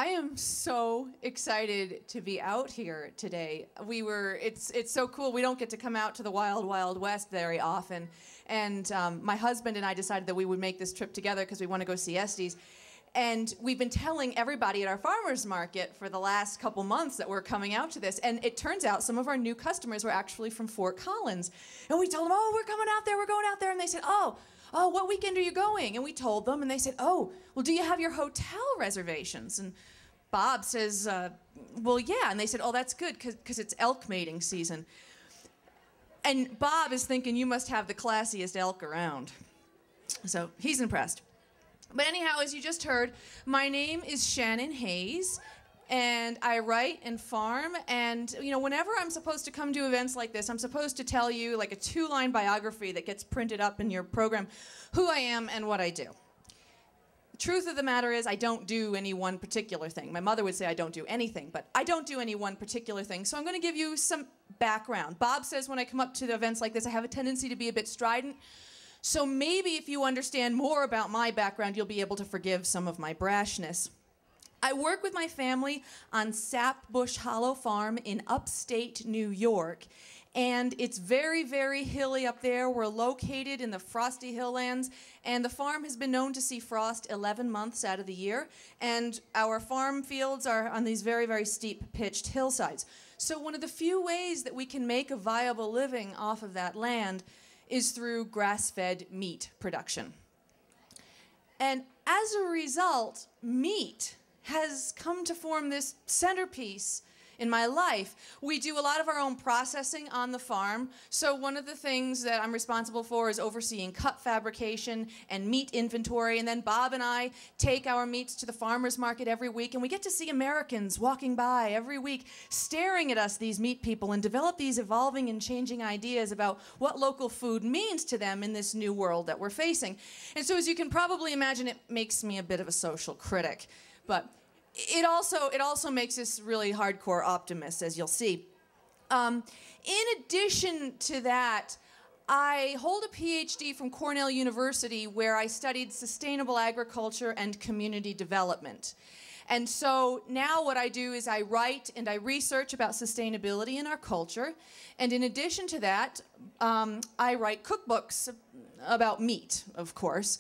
I am so excited to be out here today. It's so cool. We don't get to come out to the wild, wild west very often. And my husband and I decided that we would make this trip together because we want to go see Estes. And we've been telling everybody at our farmers market for the last couple months that we're coming out to this. And it turns out some of our new customers were actually from Fort Collins. And we told them, oh, we're coming out there, we're going out there. And they said, oh, what weekend are you going? And we told them, and they said, oh, well, do you have your hotel reservations? And Bob says, well, yeah. And they said, oh, that's good, because it's elk mating season. And Bob is thinking, you must have the classiest elk around. So he's impressed. But anyhow, as you just heard, my name is Shannon Hayes, and I write and farm. And whenever I'm supposed to come to events like this, I'm supposed to tell you like a 2-line biography that gets printed up in your program, who I am and what I do. The truth of the matter is I don't do any one particular thing. My mother would say I don't do anything, but I don't do any one particular thing. So I'm going to give you some background. Bob says when I come up to the events like this, I have a tendency to be a bit strident. So maybe if you understand more about my background, you'll be able to forgive some of my brashness. I work with my family on Sapbush Hollow Farm in upstate New York. And it's very, very hilly up there. We're located in the frosty hilllands, and the farm has been known to see frost 11 months out of the year. And our farm fields are on these very, very steep pitched hillsides. So one of the few ways that we can make a viable living off of that land is through grass-fed meat production. And as a result, meat has come to form this centerpiece in my life. We do a lot of our own processing on the farm. So one of the things that I'm responsible for is overseeing cut fabrication and meat inventory. And then Bob and I take our meats to the farmers market every week, and we get to see Americans walking by every week staring at us, these meat people, and develop these evolving and changing ideas about what local food means to them in this new world that we're facing. And so as you can probably imagine, it makes me a bit of a social critic. But it also makes us really hardcore optimists, as you'll see. In addition to that, I hold a PhD from Cornell University where I studied sustainable agriculture and community development. And so now what I do is I write and I research about sustainability in our culture. And in addition to that, I write cookbooks about meat, of course.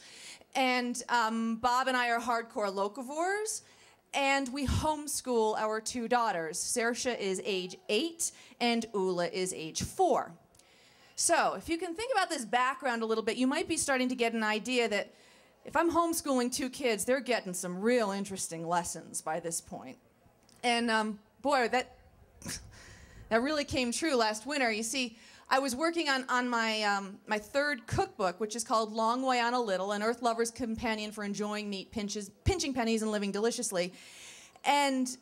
And Bob and I are hardcore locavores. And we homeschool our 2 daughters. Saoirse is age 8 and Ula is age 4. So if you can think about this background a little bit, you might be starting to get an idea that if I'm homeschooling 2 kids, they're getting some real interesting lessons by this point. And boy, that really came true last winter. You see, I was working on my 3rd cookbook, which is called Long Way on a Little, an Earth Lover's Companion for Enjoying Meat, Pinching Pennies, and Living Deliciously. And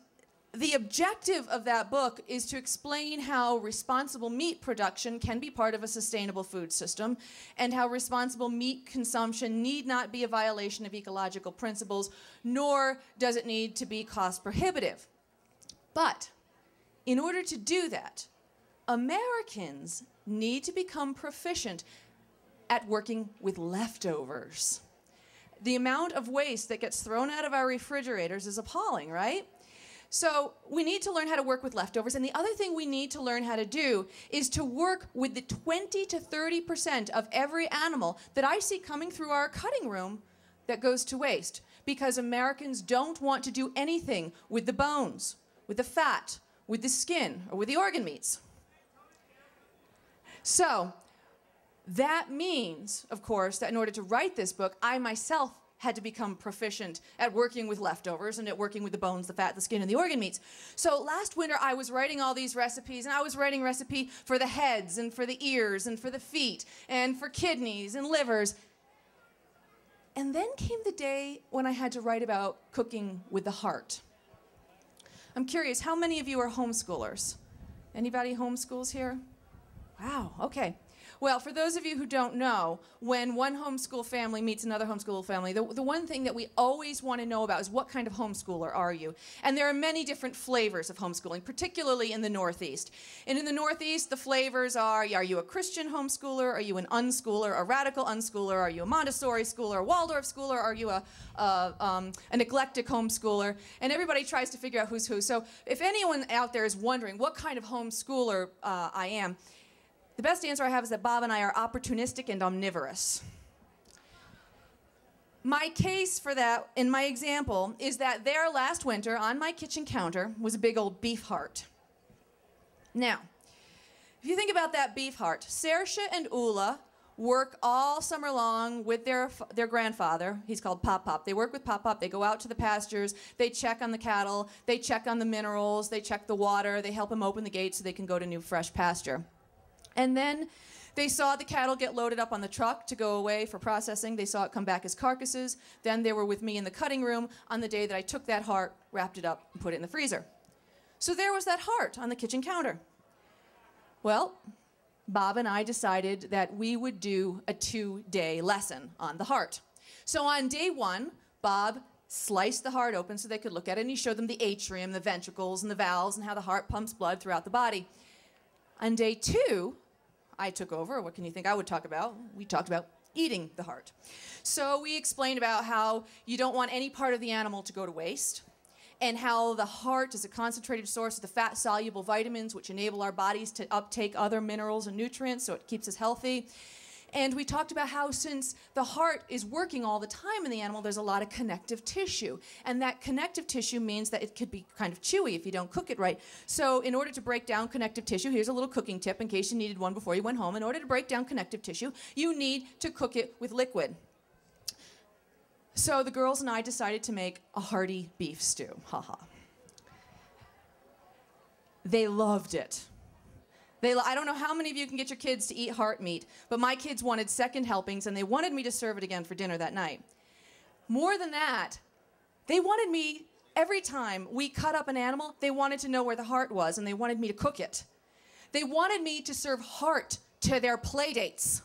the objective of that book is to explain how responsible meat production can be part of a sustainable food system, and how responsible meat consumption need not be a violation of ecological principles, nor does it need to be cost prohibitive. But in order to do that, Americans need to become proficient at working with leftovers. The amount of waste that gets thrown out of our refrigerators is appalling, right? So we need to learn how to work with leftovers. And the other thing we need to learn how to do is to work with the 20 to 30% of every animal that I see coming through our cutting room that goes to waste. Because Americans don't want to do anything with the bones, with the fat, with the skin, or with the organ meats. So that means, of course, that in order to write this book, I myself had to become proficient at working with leftovers and at working with the bones, the fat, the skin, and the organ meats. So last winter, I was writing all these recipes, and I was writing recipe for the heads and for the ears and for the feet and for kidneys and livers. And then came the day when I had to write about cooking with the heart. I'm curious, how many of you are homeschoolers? Anybody homeschools here? Wow, okay. Well, for those of you who don't know, when one homeschool family meets another homeschool family, the one thing that we always want to know about is what kind of homeschooler are you? And there are many different flavors of homeschooling, particularly in the Northeast. And in the Northeast, the flavors are you a Christian homeschooler? Are you an unschooler, a radical unschooler? Are you a Montessori schooler, a Waldorf schooler? Are you an eclectic homeschooler? And everybody tries to figure out who's who. So if anyone out there is wondering what kind of homeschooler I am, the best answer I have is that Bob and I are opportunistic and omnivorous. My case for that, in my example, is that there last winter on my kitchen counter was a big old beef heart. Now, if you think about that beef heart, Saoirse and Ula work all summer long with their grandfather. He's called Pop Pop. They work with Pop Pop. They go out to the pastures. They check on the cattle. They check on the minerals. They check the water. They help him open the gate so they can go to new fresh pasture. And then they saw the cattle get loaded up on the truck to go away for processing. They saw it come back as carcasses. Then they were with me in the cutting room on the day that I took that heart, wrapped it up, and put it in the freezer. So there was that heart on the kitchen counter. Well, Bob and I decided that we would do a 2-day lesson on the heart. So on day 1, Bob sliced the heart open so they could look at it, and he showed them the atrium, the ventricles, and the valves, and how the heart pumps blood throughout the body. On day 2, I took over. What can you think I would talk about? We talked about eating the heart. So we explained about how you don't want any part of the animal to go to waste, and how the heart is a concentrated source of the fat-soluble vitamins which enable our bodies to uptake other minerals and nutrients, so it keeps us healthy. And we talked about how since the heart is working all the time in the animal, there's a lot of connective tissue. And that connective tissue means that it could be kind of chewy if you don't cook it right. So in order to break down connective tissue, here's a little cooking tip in case you needed one before you went home. In order to break down connective tissue, you need to cook it with liquid. So the girls and I decided to make a hearty beef stew. Haha. They loved it. I don't know how many of you can get your kids to eat heart meat, but my kids wanted second helpings, and they wanted me to serve it again for dinner that night. More than that, they wanted me, every time we cut up an animal, they wanted to know where the heart was, and they wanted me to cook it. They wanted me to serve heart to their play dates.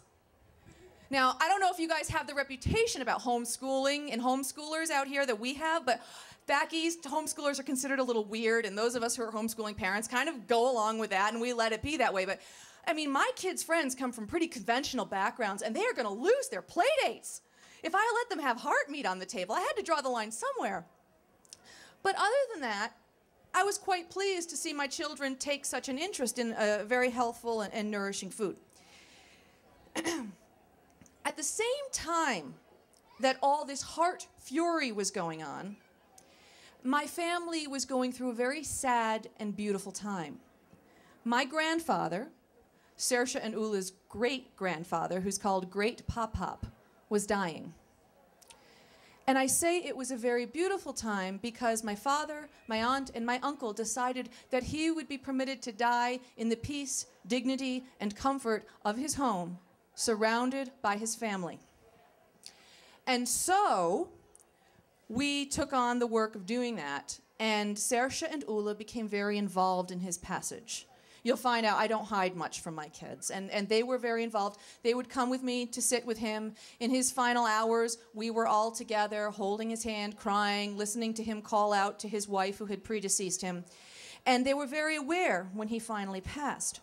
Now, I don't know if you guys have the reputation about homeschooling and homeschoolers out here that we have, but back east, homeschoolers are considered a little weird, and those of us who are homeschooling parents kind of go along with that, and we let it be that way. But, I mean, my kids' friends come from pretty conventional backgrounds, and they are going to lose their play dates. If I let them have heart meat on the table, I had to draw the line somewhere. But other than that, I was quite pleased to see my children take such an interest in a very healthful and nourishing food. At the same time that all this heart fury was going on, my family was going through a very sad and beautiful time. My grandfather, Saoirse and Ula's great-grandfather, who's called Great Pop Pop, was dying. And I say it was a very beautiful time because my father, my aunt, and my uncle decided that he would be permitted to die in the peace, dignity, and comfort of his home, surrounded by his family. And so we took on the work of doing that, and Saoirse and Ula became very involved in his passage. You'll find out I don't hide much from my kids, and they were very involved. They would come with me to sit with him. In his final hours, we were all together, holding his hand, crying, listening to him call out to his wife who had predeceased him. And they were very aware when he finally passed.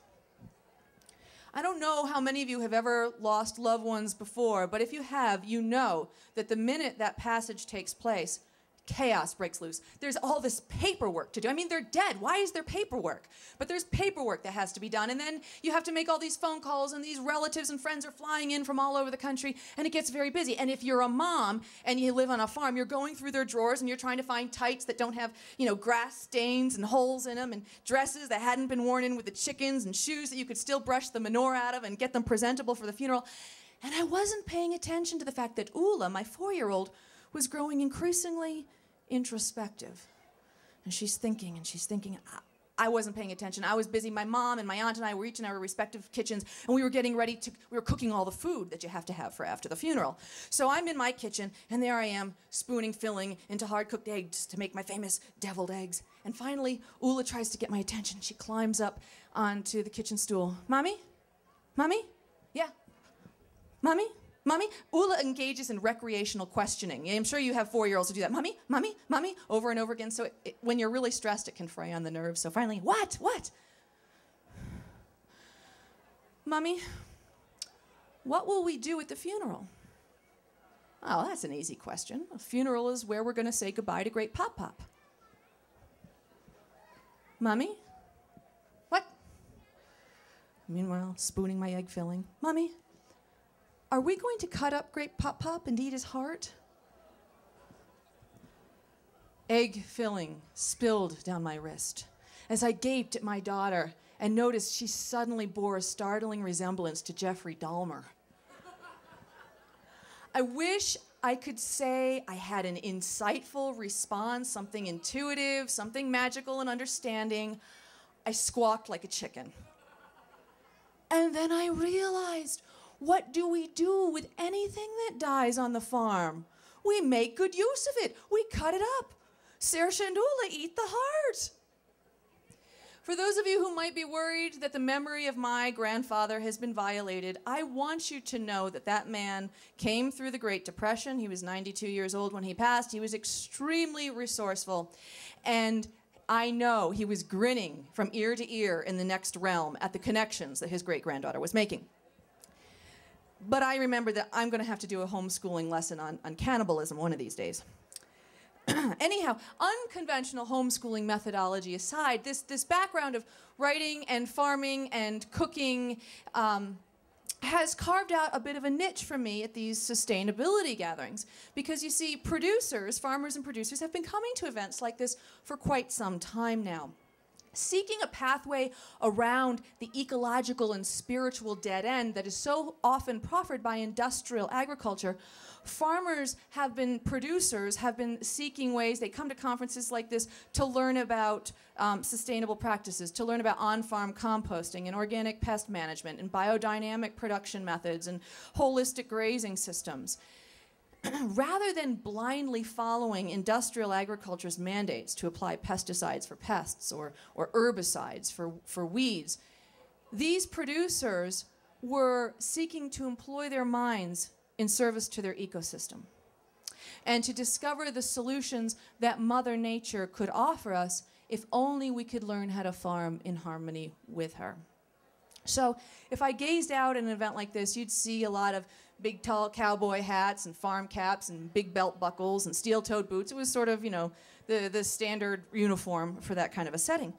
I don't know how many of you have ever lost loved ones before, but if you have, you know that the minute that passage takes place, chaos breaks loose. There's all this paperwork to do. I mean, they're dead. Why is there paperwork? But there's paperwork that has to be done. And then you have to make all these phone calls, and these relatives and friends are flying in from all over the country, and it gets very busy. And if you're a mom and you live on a farm, you're going through their drawers and you're trying to find tights that don't have, grass stains and holes in them, and dresses that hadn't been worn in with the chickens, and shoes that you could still brush the manure out of and get them presentable for the funeral. And I wasn't paying attention to the fact that Ula, my 4-year-old, was growing increasingly introspective. And she's thinking, and she's thinking. I wasn't paying attention. I was busy. My mom and my aunt and I were each in our respective kitchens, and we were getting ready we were cooking all the food that you have to have for after the funeral. So I'm in my kitchen, and there I am, spooning filling into hard-cooked eggs to make my famous deviled eggs. And finally, Ula tries to get my attention. She climbs up onto the kitchen stool. Mommy? Mommy? Yeah. Mommy? Mommy? Ula engages in recreational questioning. I'm sure you have 4-year-olds who do that. Mommy? Mommy? Mommy? Over and over again. So when you're really stressed, it can fray on the nerves. So finally, what? What? Mommy, what will we do at the funeral? Oh, that's an easy question. A funeral is where we're going to say goodbye to Great Pop Pop. Mommy? What? Meanwhile, spooning my egg filling. Mommy, are we going to cut up Great Pop Pop and eat his heart? Egg filling spilled down my wrist as I gaped at my daughter and noticed she suddenly bore a startling resemblance to Jeffrey Dahmer. I wish I could say I had an insightful response, something intuitive, something magical and understanding. I squawked like a chicken. And then I realized, what do we do with anything that dies on the farm? We make good use of it. We cut it up. Saoirse and Ula eat the heart. For those of you who might be worried that the memory of my grandfather has been violated, I want you to know that that man came through the Great Depression. He was 92 years old when he passed. He was extremely resourceful. And I know he was grinning from ear to ear in the next realm at the connections that his great-granddaughter was making. But I remember that I'm going to have to do a homeschooling lesson on cannibalism one of these days. Anyhow, unconventional homeschooling methodology aside, this background of writing and farming and cooking has carved out a bit of a niche for me at these sustainability gatherings. Because you see, producers, farmers and producers, have been coming to events like this for quite some time now. Seeking a pathway around the ecological and spiritual dead end that is so often proffered by industrial agriculture, producers have been seeking ways. They come to conferences like this to learn about sustainable practices, to learn about on-farm composting and organic pest management and biodynamic production methods and holistic grazing systems. Rather than blindly following industrial agriculture's mandates to apply pesticides for pests or herbicides for weeds, these producers were seeking to employ their minds in service to their ecosystem and to discover the solutions that Mother Nature could offer us if only we could learn how to farm in harmony with her. So if I gazed out at an event like this, you'd see a lot of big, tall cowboy hats and farm caps and big belt buckles and steel-toed boots. It was sort of, the standard uniform for that kind of a setting.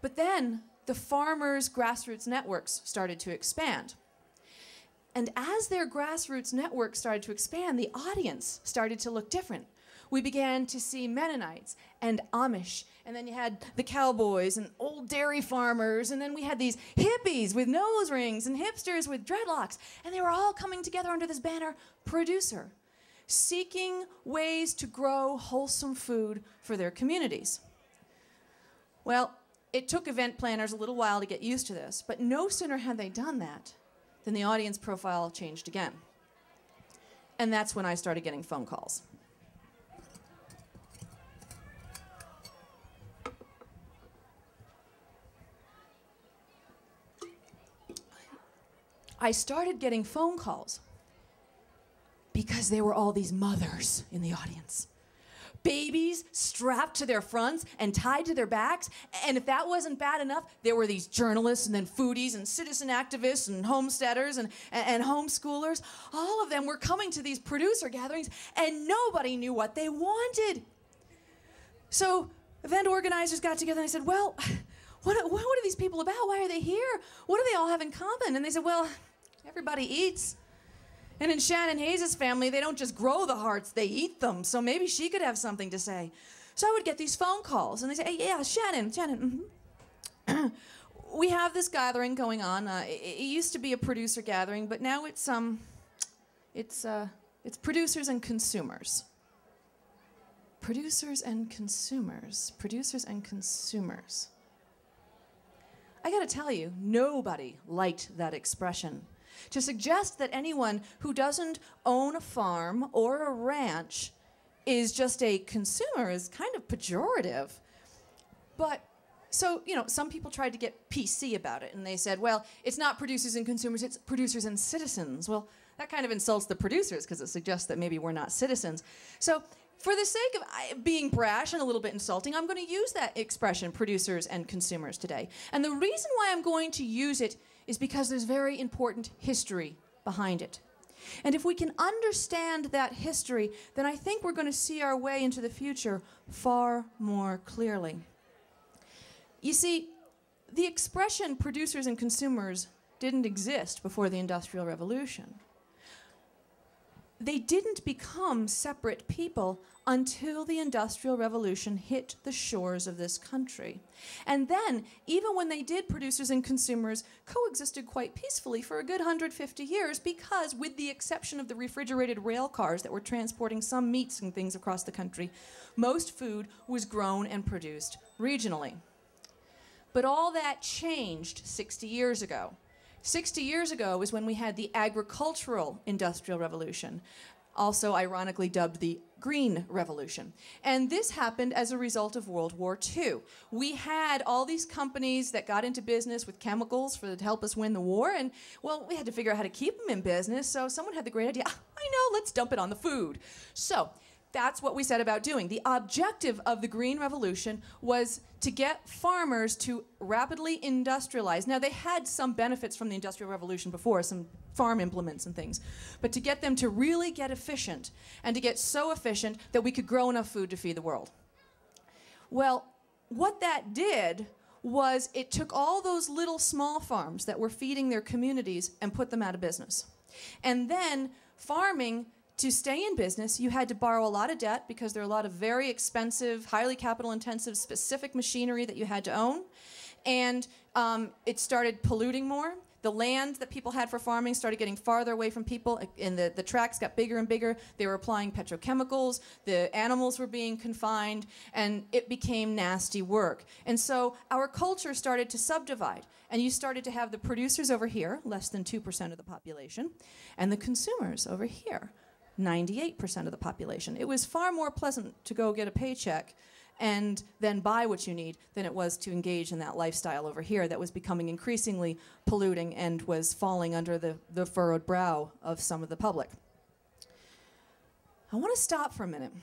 But then the farmers' grassroots networks started to expand. And as their grassroots networks started to expand, the audience started to look different. We began to see Mennonites and Amish, and then you had the cowboys and old dairy farmers, and then we had these hippies with nose rings and hipsters with dreadlocks, and they were all coming together under this banner, producer, seeking ways to grow wholesome food for their communities. Well, it took event planners a little while to get used to this, but no sooner had they done that than the audience profile changed again. And that's when I started getting phone calls. I started getting phone calls because there were all these mothers in the audience. Babies strapped to their fronts and tied to their backs. And if that wasn't bad enough, there were these journalists and then foodies and citizen activists and homesteaders and homeschoolers. All of them were coming to these producer gatherings and nobody knew what they wanted. So event organizers got together and they said, well, what are these people about? Why are they here? What do they all have in common? And they said, well, everybody eats. And in Shannon Hayes' family, they don't just grow the hearts, they eat them. So maybe she could have something to say. So I would get these phone calls, and they say, hey, yeah, Shannon, we have this gathering going on. It used to be a producer gathering, but now it's producers and consumers. Producers and consumers. Producers and consumers. I gotta tell you, nobody liked that expression. To suggest that anyone who doesn't own a farm or a ranch is just a consumer is kind of pejorative. But, so, some people tried to get PC about it, and they said, well, it's not producers and consumers, it's producers and citizens. Well, that kind of insults the producers because it suggests that maybe we're not citizens. So for the sake of being brash and a little bit insulting, I'm going to use that expression, producers and consumers, today. And the reason why I'm going to use it is because there's very important history behind it. And if we can understand that history, then I think we're going to see our way into the future far more clearly. You see, the expression producers and consumers didn't exist before the Industrial Revolution. They didn't become separate people until the Industrial Revolution hit the shores of this country. And then, even when they did, producers and consumers coexisted quite peacefully for a good 150 years because, with the exception of the refrigerated rail cars that were transporting some meats and things across the country, most food was grown and produced regionally. But all that changed 60 years ago. 60 years ago is when we had the agricultural industrial revolution, also ironically dubbed the Green Revolution. And this happened as a result of World War II. We had all these companies that got into business with chemicals to help us win the war, and well, we had to figure out how to keep them in business, so someone had the great idea, I know, let's dump it on the food. So that's what we set about doing. The objective of the Green Revolution was to get farmers to rapidly industrialize. Now, they had some benefits from the Industrial Revolution before, some farm implements and things, but to get them to really get efficient and to get so efficient that we could grow enough food to feed the world. Well, what that did was it took all those little small farms that were feeding their communities and put them out of business. And then farming, to stay in business, you had to borrow a lot of debt because there are a lot of very expensive, highly capital-intensive, specific machinery that you had to own. And it started polluting more. The land that people had for farming started getting farther away from people, and the tracts got bigger and bigger. They were applying petrochemicals. The animals were being confined, and it became nasty work. And so our culture started to subdivide. And you started to have the producers over here, less than 2% of the population, and the consumers over here, 98% of the population. It was far more pleasant to go get a paycheck and then buy what you need than it was to engage in that lifestyle over here that was becoming increasingly polluting and was falling under the furrowed brow of some of the public. I want to stop for a minute,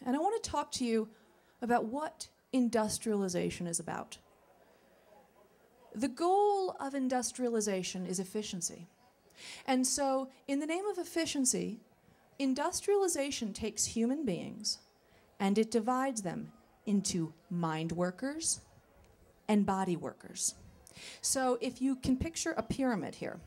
and I want to talk to you about what industrialization is about. The goal of industrialization is efficiency. And so, in the name of efficiency, industrialization takes human beings and it divides them into mind workers and body workers. So, if you can picture a pyramid here,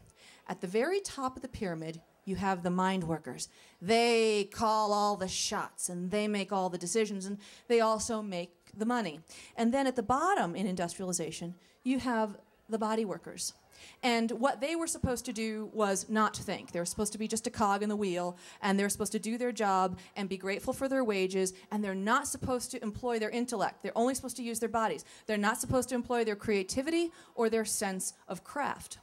at the very top of the pyramid, you have the mind workers. They call all the shots and they make all the decisions and they also make the money. And then at the bottom in industrialization, you have the body workers. And what they were supposed to do was not think. They were supposed to be just a cog in the wheel, and they're supposed to do their job and be grateful for their wages, and they're not supposed to employ their intellect. They're only supposed to use their bodies. They're not supposed to employ their creativity or their sense of craft.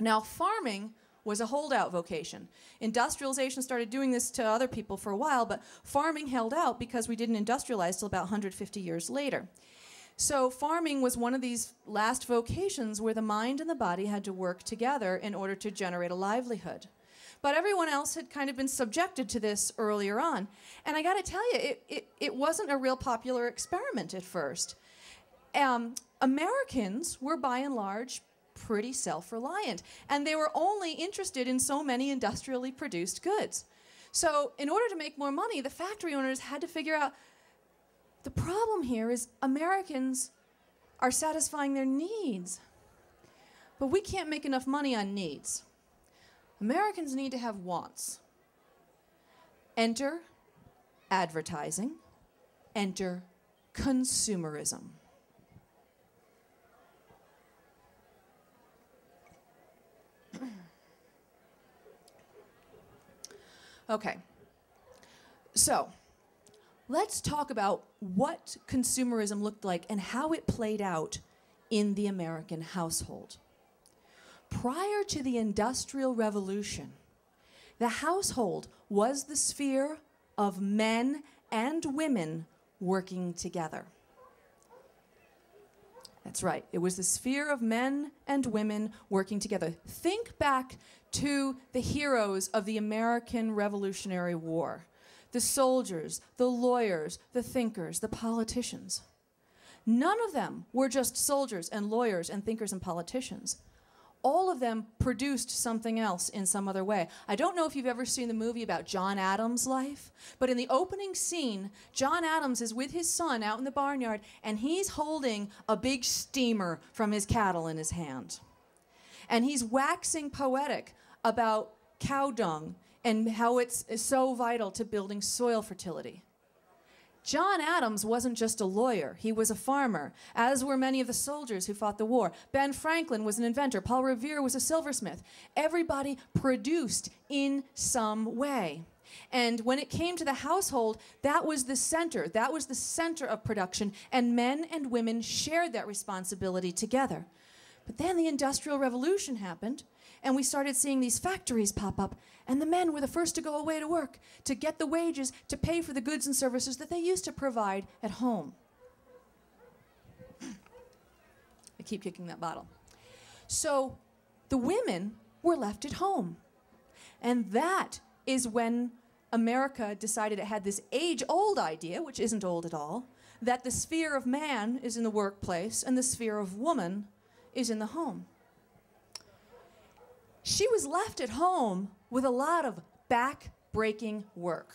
Now, farming was a holdout vocation. Industrialization started doing this to other people for a while, but farming held out because we didn't industrialize till about 150 years later. So farming was one of these last vocations where the mind and the body had to work together in order to generate a livelihood. But everyone else had kind of been subjected to this earlier on. And I got to tell you, it wasn't a real popular experiment at first. Americans were by and large pretty self-reliant, and they were only interested in so many industrially produced goods. So in order to make more money, the factory owners had to figure out, the problem here is Americans are satisfying their needs, but we can't make enough money on needs. Americans need to have wants. Enter advertising, enter consumerism. Okay, so let's talk about what consumerism looked like and how it played out in the American household. Prior to the Industrial Revolution, the household was the sphere of men and women working together. That's right. It was the sphere of men and women working together. Think back to the heroes of the American Revolutionary War. The soldiers, the lawyers, the thinkers, the politicians. None of them were just soldiers and lawyers and thinkers and politicians. All of them produced something else in some other way. I don't know if you've ever seen the movie about John Adams' life, but in the opening scene, John Adams is with his son out in the barnyard, and he's holding a big steamer from his cattle in his hand. And he's waxing poetic about cow dung and how it's so vital to building soil fertility. John Adams wasn't just a lawyer, he was a farmer, as were many of the soldiers who fought the war. Ben Franklin was an inventor, Paul Revere was a silversmith. Everybody produced in some way. And when it came to the household, that was the center of production, and men and women shared that responsibility together. But then the Industrial Revolution happened, and we started seeing these factories pop up, and the men were the first to go away to work, to get the wages, to pay for the goods and services that they used to provide at home. I keep kicking that bottle. So the women were left at home. And that is when America decided it had this age-old idea, which isn't old at all, that the sphere of man is in the workplace and the sphere of woman is in the home. She was left at home with a lot of back-breaking work.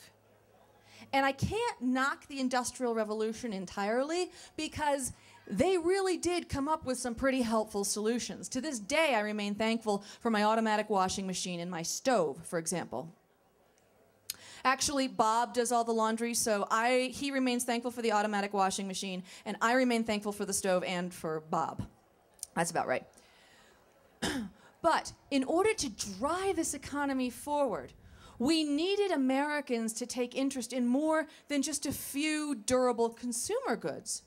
And I can't knock the Industrial Revolution entirely because they really did come up with some pretty helpful solutions. To this day, I remain thankful for my automatic washing machine and my stove, for example. Actually, Bob does all the laundry, so he remains thankful for the automatic washing machine, and I remain thankful for the stove and for Bob. That's about right. But in order to drive this economy forward, we needed Americans to take interest in more than just a few durable consumer goods.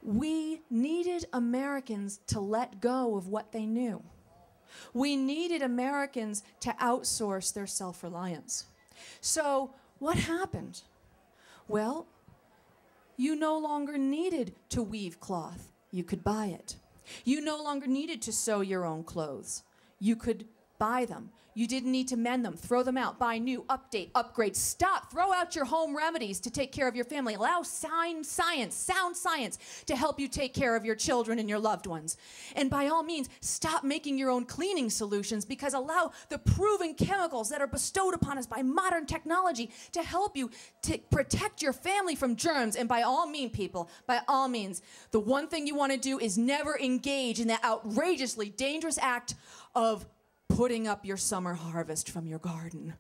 We needed Americans to let go of what they knew. We needed Americans to outsource their self-reliance. So what happened? Well, you no longer needed to weave cloth. You could buy it. You no longer needed to sew your own clothes. You could buy them. You didn't need to mend them, throw them out, buy new, update, upgrade, stop, throw out your home remedies to take care of your family. Allow sound science to help you take care of your children and your loved ones. And by all means, stop making your own cleaning solutions because allow the proven chemicals that are bestowed upon us by modern technology to help you to protect your family from germs. And by all means, people, by all means, the one thing you want to do is never engage in that outrageously dangerous act of putting up your summer harvest from your garden.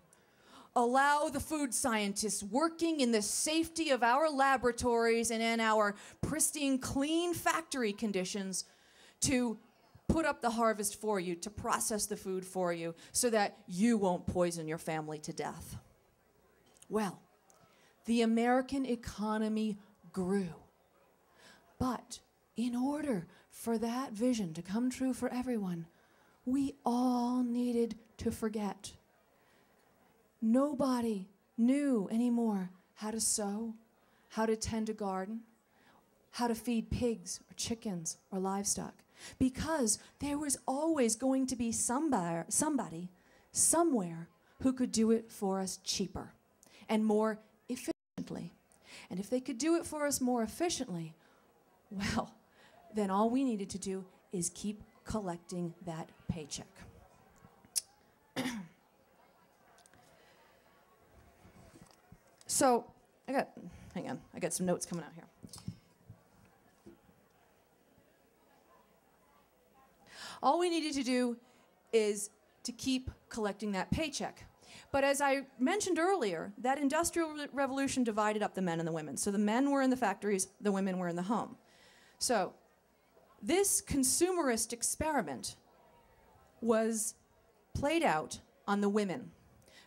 Allow the food scientists working in the safety of our laboratories and in our pristine, clean factory conditions to put up the harvest for you, to process the food for you, so that you won't poison your family to death. Well, the American economy grew. But in order for that vision to come true for everyone, we all needed to forget. Nobody knew anymore how to sew, how to tend a garden, how to feed pigs or chickens or livestock, because there was always going to be somebody, somewhere, who could do it for us cheaper and more efficiently. And if they could do it for us more efficiently, well, then all we needed to do is keep collecting that paycheck. So, hang on, I got some notes coming out here. All we needed to do is to keep collecting that paycheck. But as I mentioned earlier, that Industrial Revolution divided up the men and the women. So the men were in the factories, the women were in the home. So this consumerist experiment was played out on the women.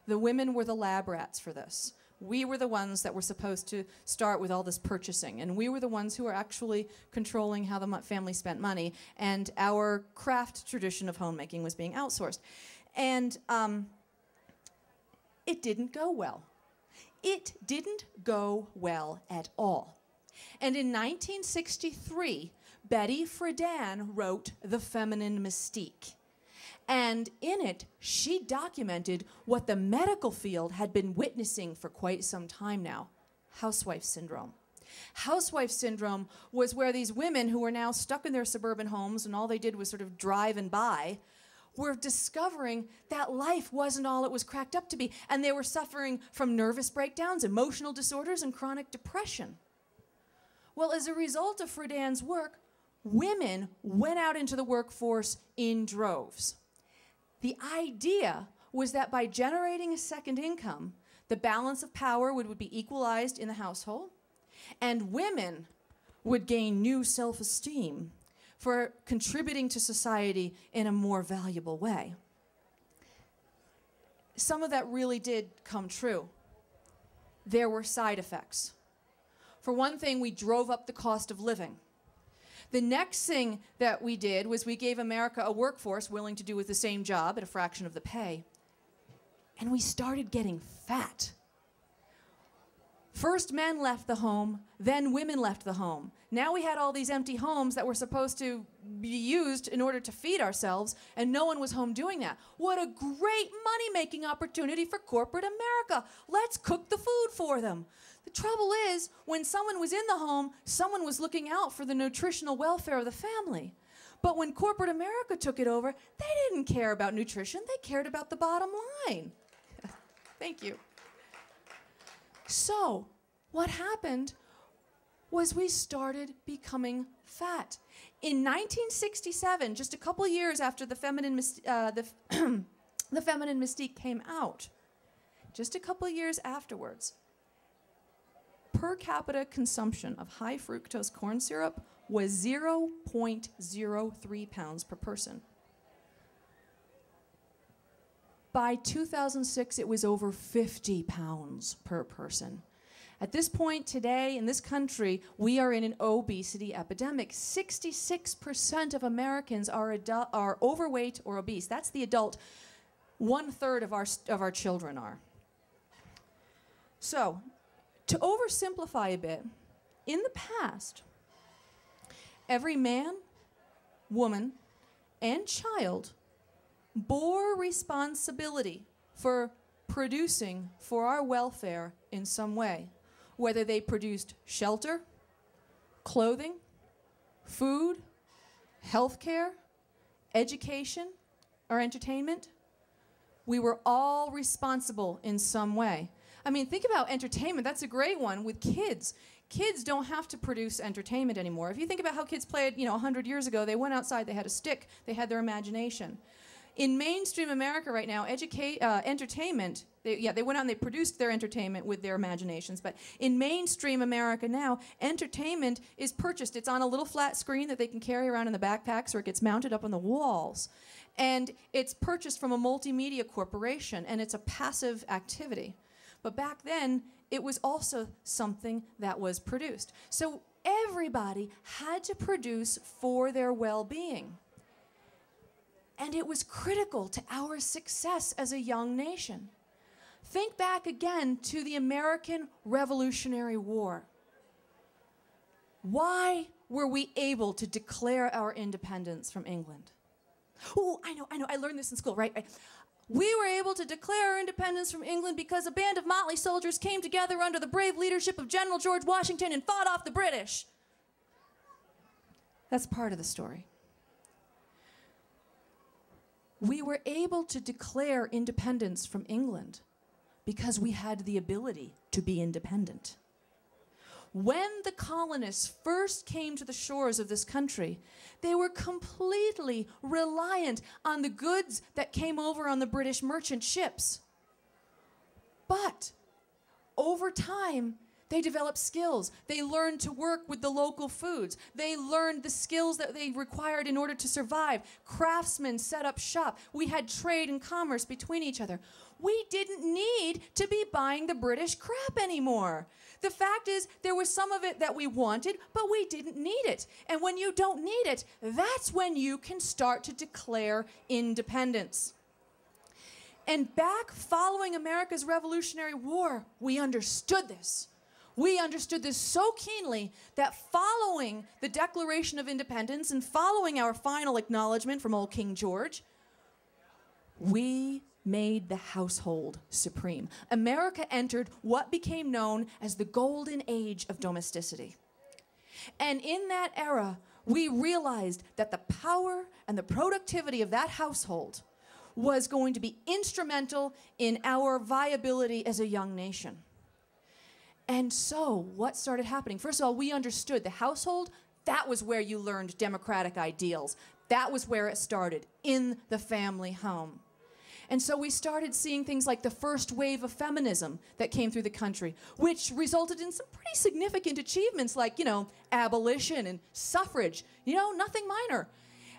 The women were the lab rats for this. We were the ones that were supposed to start with all this purchasing, and we were the ones who were actually controlling how the family spent money, and our craft tradition of homemaking was being outsourced. And it didn't go well. It didn't go well at all. And in 1963, Betty Friedan wrote The Feminine Mystique. And in it, she documented what the medical field had been witnessing for quite some time now, housewife syndrome. Housewife syndrome was where these women who were now stuck in their suburban homes and all they did was sort of drive and buy were discovering that life wasn't all it was cracked up to be. And they were suffering from nervous breakdowns, emotional disorders, and chronic depression. Well, as a result of Friedan's work, women went out into the workforce in droves. The idea was that by generating a second income, the balance of power would be equalized in the household, and women would gain new self-esteem for contributing to society in a more valuable way. Some of that really did come true. There were side effects. For one thing, we drove up the cost of living. The next thing that we did was we gave America a workforce willing to do with the same job at a fraction of the pay. And we started getting fat. First men left the home, then women left the home. Now we had all these empty homes that were supposed to be used in order to feed ourselves, and no one was home doing that. What a great money-making opportunity for corporate America. Let's cook the food for them. The trouble is, when someone was in the home, someone was looking out for the nutritional welfare of the family. But when corporate America took it over, they didn't care about nutrition. They cared about the bottom line. Thank you. So, what happened was we started becoming fat. In 1967, just a couple years after the Feminine Mystique came out, just a couple years afterwards, per capita consumption of high fructose corn syrup was 0.03 pounds per person. By 2006, it was over 50 pounds per person. At this point today, in this country, we are in an obesity epidemic. 66% of Americans are overweight or obese. That's the adult. 1/3 of our children are. So, to oversimplify a bit, in the past, every man, woman, and child bore responsibility for producing for our welfare in some way, whether they produced shelter, clothing, food, healthcare, education, or entertainment. We were all responsible in some way. I mean, think about entertainment. That's a great one with kids. Kids don't have to produce entertainment anymore. If you think about how kids played, 100 years ago, they went outside, they had a stick, they had their imagination. In mainstream America right now, entertainment, they went out and they produced their entertainment with their imaginations. But in mainstream America now, entertainment is purchased. It's on a little flat screen that they can carry around in the backpacks, or it gets mounted up on the walls. And it's purchased from a multimedia corporation, and it's a passive activity. But back then, it was also something that was produced. So everybody had to produce for their well-being. And it was critical to our success as a young nation. Think back again to the American Revolutionary War. Why were we able to declare our independence from England? Oh, I know, I learned this in school, right? We were able to declare our independence from England because a band of motley soldiers came together under the brave leadership of General George Washington and fought off the British. That's part of the story. We were able to declare independence from England because we had the ability to be independent. When the colonists first came to the shores of this country, they were completely reliant on the goods that came over on the British merchant ships. But over time, they developed skills. They learned to work with the local foods. They learned the skills that they required in order to survive. Craftsmen set up shop. We had trade and commerce between each other. We didn't need to be buying the British crap anymore. The fact is, there was some of it that we wanted, but we didn't need it. And when you don't need it, that's when you can start to declare independence. And back following America's Revolutionary War, we understood this. We understood this so keenly that following the Declaration of Independence and following our final acknowledgement from old King George, we made the household supreme. America entered what became known as the golden age of domesticity. And in that era, we realized that the power and the productivity of that household was going to be instrumental in our viability as a young nation. And so what started happening? First of all, we understood the household, that was where you learned democratic ideals. That was where it started, in the family home. And so we started seeing things like the first wave of feminism that came through the country, which resulted in some pretty significant achievements like, abolition and suffrage, nothing minor.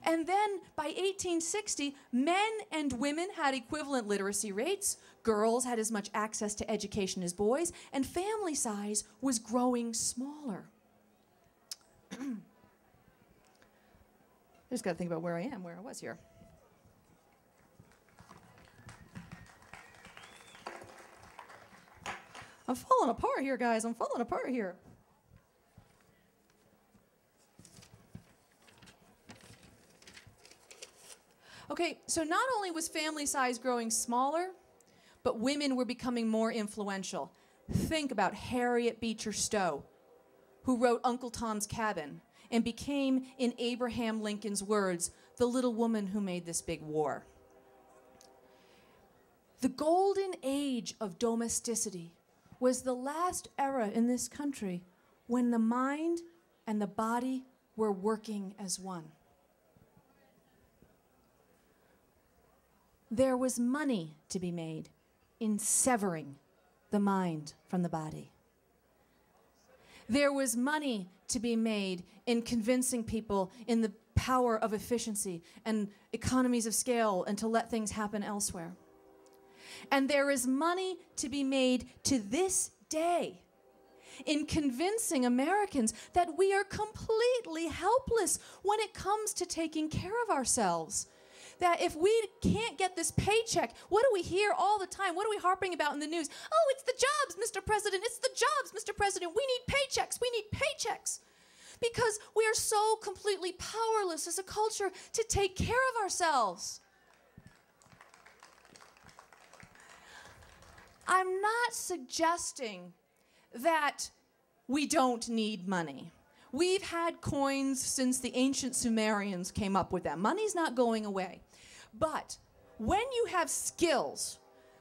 And then by 1860, men and women had equivalent literacy rates, girls had as much access to education as boys, and family size was growing smaller. I just got to think about where I am, where I was here. I'm falling apart here, guys. I'm falling apart here. Okay, so not only was family size growing smaller, but women were becoming more influential. Think about Harriet Beecher Stowe, who wrote Uncle Tom's Cabin and became, in Abraham Lincoln's words, the little woman who made this big war. The golden age of domesticity was the last era in this country when the mind and the body were working as one. There was money to be made in severing the mind from the body. There was money to be made in convincing people in the power of efficiency and economies of scale and to let things happen elsewhere. And there is money to be made to this day in convincing Americans that we are completely helpless when it comes to taking care of ourselves. That if we can't get this paycheck, what do we hear all the time? What are we harping about in the news? Oh, it's the jobs, Mr. President. It's the jobs, Mr. President. We need paychecks. We need paychecks. Because we are so completely powerless as a culture to take care of ourselves. I'm not suggesting that we don't need money. We've had coins since the ancient Sumerians came up with them. Money's not going away. But when you have skills,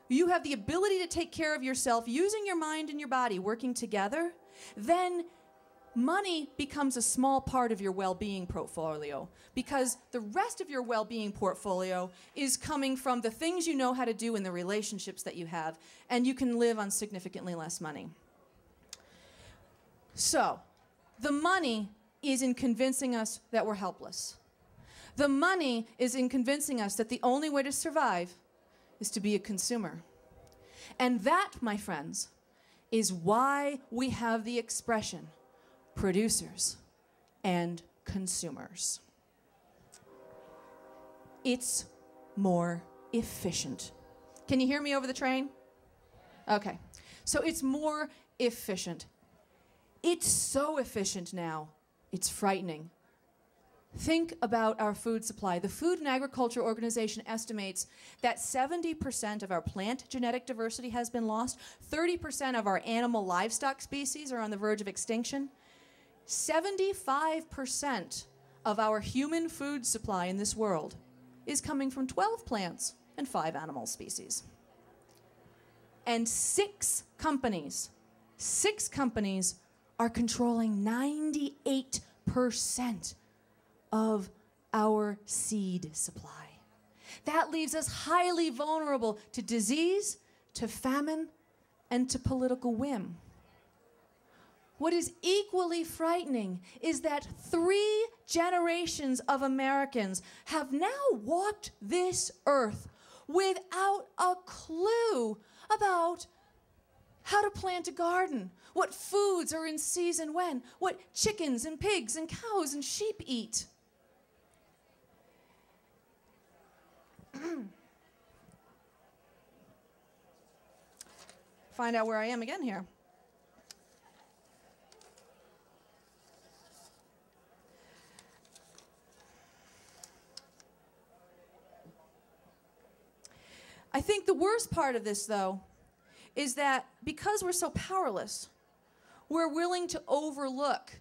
you have the ability to take care of yourself using your mind and your body working together, then money becomes a small part of your well-being portfolio because the rest of your well-being portfolio is coming from the things you know how to do and the relationships that you have, and you can live on significantly less money. So, the money is in convincing us that we're helpless. The money is in convincing us that the only way to survive is to be a consumer. And that, my friends, is why we have the expression producers and consumers. It's more efficient. Can you hear me over the train? Okay. So it's more efficient. It's so efficient now, it's frightening. Think about our food supply. The Food and Agriculture Organization estimates that 70% of our plant genetic diversity has been lost, 30% of our animal livestock species are on the verge of extinction, 75% of our human food supply in this world is coming from 12 plants and 5 animal species. And 6 companies are controlling 98% of our seed supply. That leaves us highly vulnerable to disease, to famine, and to political whim. What is equally frightening is that 3 generations of Americans have now walked this earth without a clue about how to plant a garden, what foods are in season when, what chickens and pigs and cows and sheep eat. Find out where I am again here. I think the worst part of this, though, is that because we're so powerless, we're willing to overlook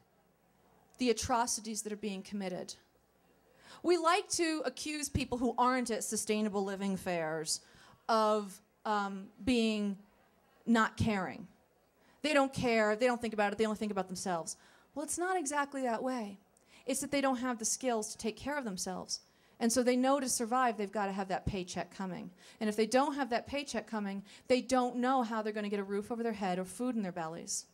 the atrocities that are being committed. We like to accuse people who aren't at sustainable living fairs of being not caring. They don't care, they don't think about it, they only think about themselves. Well, it's not exactly that way. It's that they don't have the skills to take care of themselves. And so they know to survive, they've got to have that paycheck coming. And if they don't have that paycheck coming, they don't know how they're going to get a roof over their head or food in their bellies.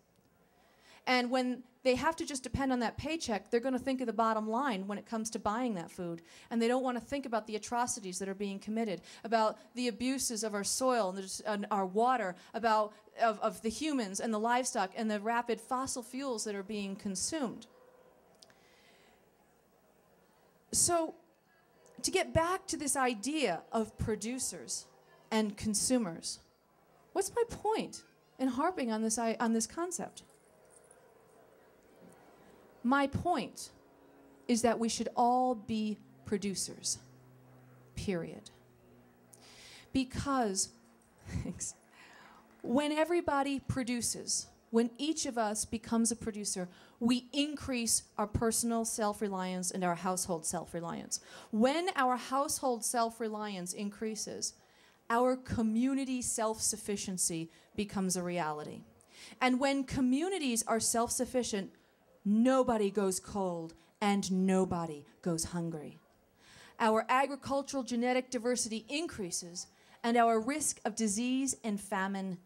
And when they have to just depend on that paycheck, they're going to think of the bottom line when it comes to buying that food. And they don't want to think about the atrocities that are being committed, about the abuses of our soil and our water, about of the humans and the livestock and the rapid fossil fuels that are being consumed. So, to get back to this idea of producers and consumers, what's my point in harping on this concept? My point is that we should all be producers, period. Because when everybody produces, when each of us becomes a producer, we increase our personal self-reliance and our household self-reliance. When our household self-reliance increases, our community self-sufficiency becomes a reality. And when communities are self-sufficient, nobody goes cold and nobody goes hungry. Our agricultural genetic diversity increases and our risk of disease and famine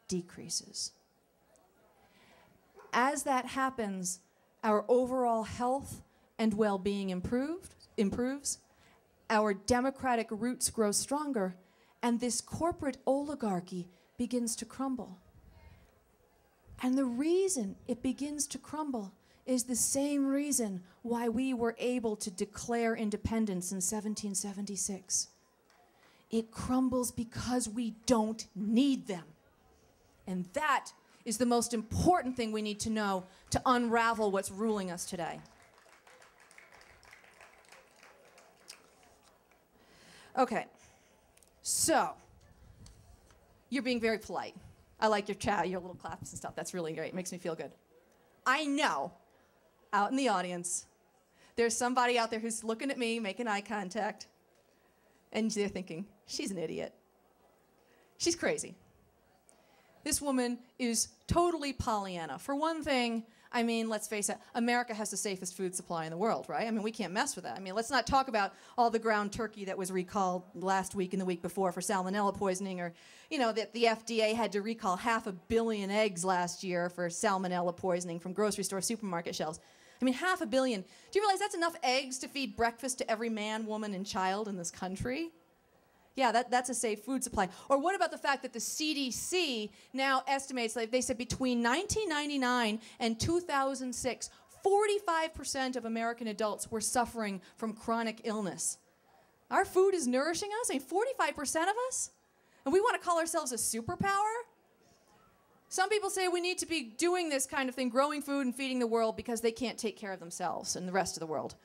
decreases. As that happens, our overall health and well-being improves, our democratic roots grow stronger, and this corporate oligarchy begins to crumble. And the reason it begins to crumble is the same reason why we were able to declare independence in 1776. It crumbles because we don't need them. And that is the most important thing we need to know to unravel what's ruling us today. Okay, so you're being very polite. I like your chat, your little claps and stuff. That's really great. It makes me feel good. I know, out in the audience, there's somebody out there who's looking at me, making eye contact, and they're thinking, she's an idiot. She's crazy. This woman is totally Pollyanna. For one thing, I mean, let's face it, America has the safest food supply in the world, right? I mean, we can't mess with that. I mean, let's not talk about all the ground turkey that was recalled last week and the week before for salmonella poisoning, or, you know, that the FDA had to recall 500 million eggs last year for salmonella poisoning from grocery store supermarket shelves. I mean, 500 million. Do you realize that's enough eggs to feed breakfast to every man, woman, and child in this country? Yeah, that's a safe food supply. Or what about the fact that the CDC now estimates, like they said, between 1999 and 2006, 45% of American adults were suffering from chronic illness. Our food is nourishing us? I mean, 45% of us? And we want to call ourselves a superpower? Some people say we need to be doing this kind of thing, growing food and feeding the world, because they can't take care of themselves and the rest of the world.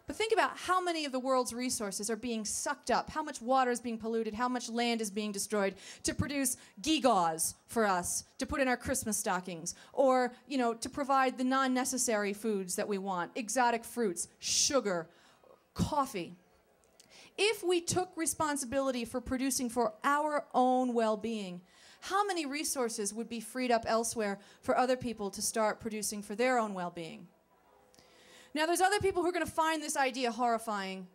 But think about how many of the world's resources are being sucked up, how much water is being polluted, how much land is being destroyed to produce gewgaws for us to put in our Christmas stockings, or, you know, to provide the non-necessary foods that we want, exotic fruits, sugar, coffee. If we took responsibility for producing for our own well-being, how many resources would be freed up elsewhere for other people to start producing for their own well-being? Now, there's other people who are going to find this idea horrifying,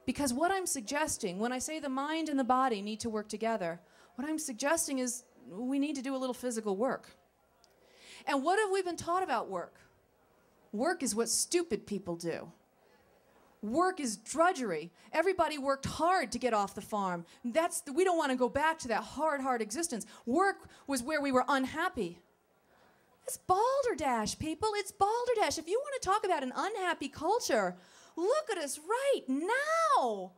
because what I'm suggesting, when I say the mind and the body need to work together, what I'm suggesting is we need to do a little physical work. And what have we been taught about work? Work is what stupid people do. Work is drudgery. Everybody worked hard to get off the farm. We don't want to go back to that hard existence. Work was where we were unhappy. It's balderdash, people. It's balderdash. If you want to talk about an unhappy culture, look at us right now.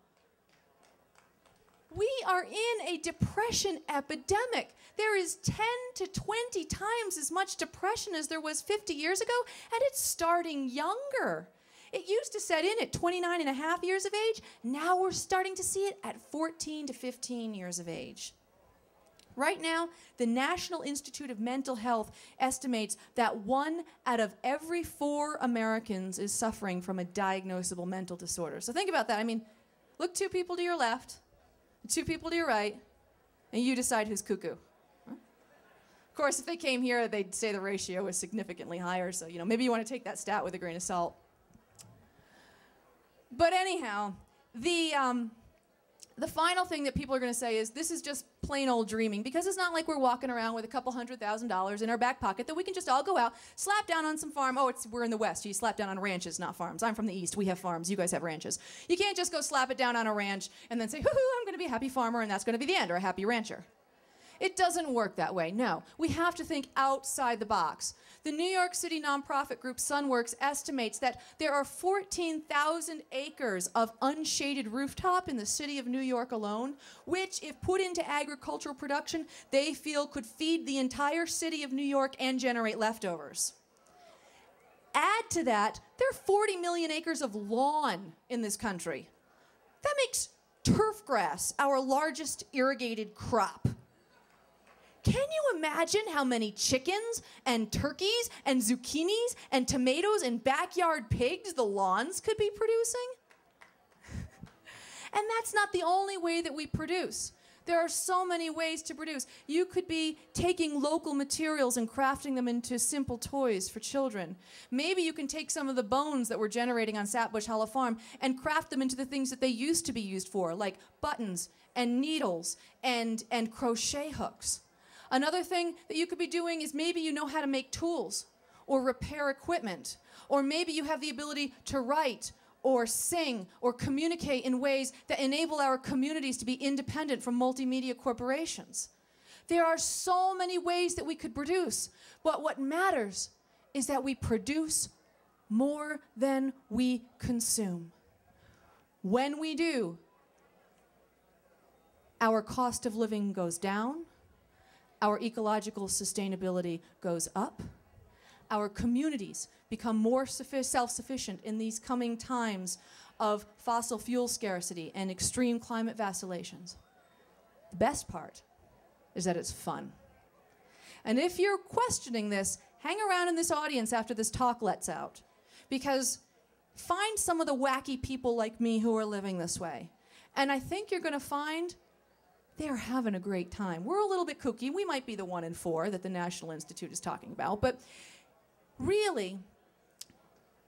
We are in a depression epidemic. There is 10 to 20 times as much depression as there was 50 years ago, and it's starting younger. It used to set in at 29 and a half years of age. Now we're starting to see it at 14 to 15 years of age. Right now, the National Institute of Mental Health estimates that 1 out of every 4 Americans is suffering from a diagnosable mental disorder. So think about that. I mean, look 2 people to your left, 2 people to your right, and you decide who's cuckoo. Huh? Of course, if they came here, they'd say the ratio is significantly higher, so maybe you want to take that stat with a grain of salt. But anyhow, the final thing that people are going to say is this is just plain old dreaming, because it's not like we're walking around with a couple $100,000 in our back pocket that we can just all go out, slap down on some farm. Oh, we're in the West. You slap down on ranches, not farms. I'm from the East. We have farms. You guys have ranches. You can't just go slap it down on a ranch and then say, hoo-hoo, I'm going to be a happy farmer, and that's going to be the end, or a happy rancher. It doesn't work that way, no. We have to think outside the box. The New York City nonprofit group Sunworks estimates that there are 14,000 acres of unshaded rooftop in the city of New York alone, which, if put into agricultural production, they feel could feed the entire city of New York and generate leftovers. Add to that, there are 40 million acres of lawn in this country. That makes turf grass our largest irrigated crop. Can you imagine how many chickens and turkeys and zucchinis and tomatoes and backyard pigs the lawns could be producing? And that's not the only way that we produce. There are so many ways to produce. You could be taking local materials and crafting them into simple toys for children. Maybe you can take some of the bones that we're generating on Sapbush Hollow Farm and craft them into the things that they used to be used for, like buttons and needles and crochet hooks. Another thing that you could be doing is maybe you know how to make tools or repair equipment, or maybe you have the ability to write or sing or communicate in ways that enable our communities to be independent from multimedia corporations. There are so many ways that we could produce, but what matters is that we produce more than we consume. When we do, our cost of living goes down, our ecological sustainability goes up, our communities become more self-sufficient in these coming times of fossil fuel scarcity and extreme climate vacillations. The best part is that it's fun. And if you're questioning this, hang around in this audience after this talk lets out, because find some of the wacky people like me who are living this way. And I think you're going to find they're having a great time. We're a little bit kooky. We might be the 1 in 4 that the National Institute is talking about, but really,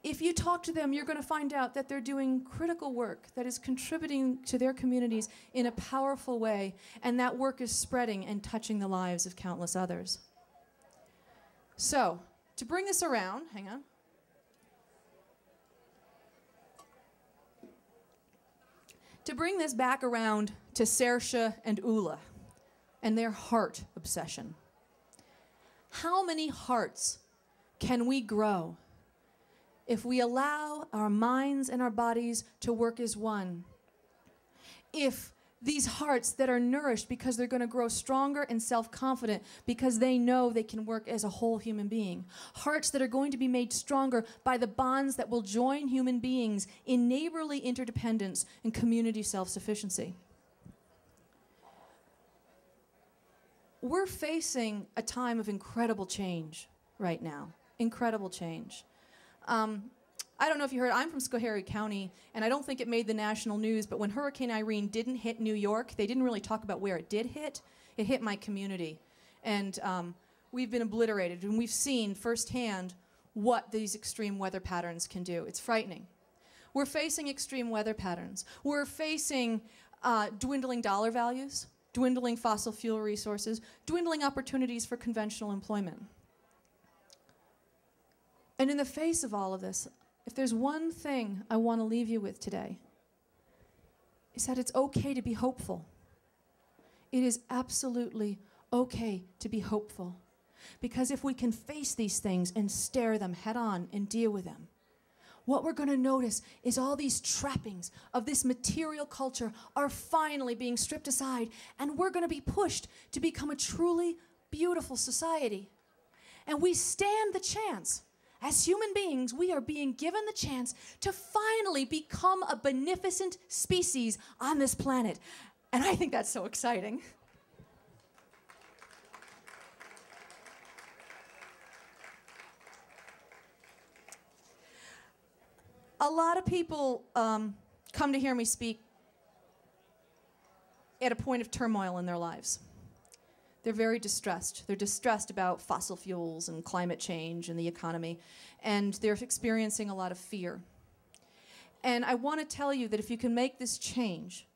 if you talk to them, you're going to find out that they're doing critical work that is contributing to their communities in a powerful way, and that work is spreading and touching the lives of countless others. So, to bring this around, hang on. To bring this back around to Saoirse and Ula and their heart obsession. How many hearts can we grow if we allow our minds and our bodies to work as one? If these hearts that are nourished because they're going to grow stronger and self-confident because they know they can work as a whole human being. Hearts that are going to be made stronger by the bonds that will join human beings in neighborly interdependence and community self-sufficiency. We're facing a time of incredible change right now. Incredible change. I don't know if you heard, I'm from Schoharie County, and I don't think it made the national news, but when Hurricane Irene didn't hit New York, they didn't really talk about where it did hit. It hit my community. And we've been obliterated, and we've seen firsthand what these extreme weather patterns can do. It's frightening. We're facing extreme weather patterns. We're facing dwindling dollar values, dwindling fossil fuel resources, dwindling opportunities for conventional employment. And in the face of all of this, if there's one thing I want to leave you with today, it's that it's okay to be hopeful. It is absolutely okay to be hopeful. Because if we can face these things and stare them head on and deal with them, what we're going to notice is all these trappings of this material culture are finally being stripped aside, and we're going to be pushed to become a truly beautiful society. And we stand the chance, as human beings, we are being given the chance to finally become a beneficent species on this planet. And I think that's so exciting. A lot of people come to hear me speak at a point of turmoil in their lives. They're very distressed. They're distressed about fossil fuels and climate change and the economy, and they're experiencing a lot of fear. And I want to tell you that if you can make this change,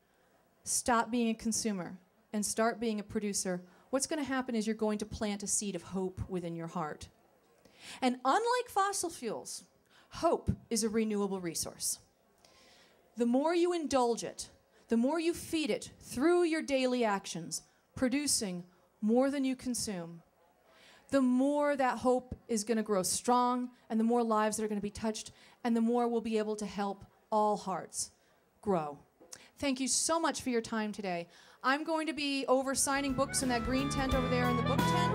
stop being a consumer and start being a producer, what's going to happen is you're going to plant a seed of hope within your heart. And unlike fossil fuels, hope is a renewable resource. The more you indulge it, the more you feed it through your daily actions, producing more than you consume, the more that hope is going to grow strong, and the more lives that are going to be touched, and the more we'll be able to help all hearts grow. Thank you so much for your time today. I'm going to be over signing books in that green tent over there in the book tent.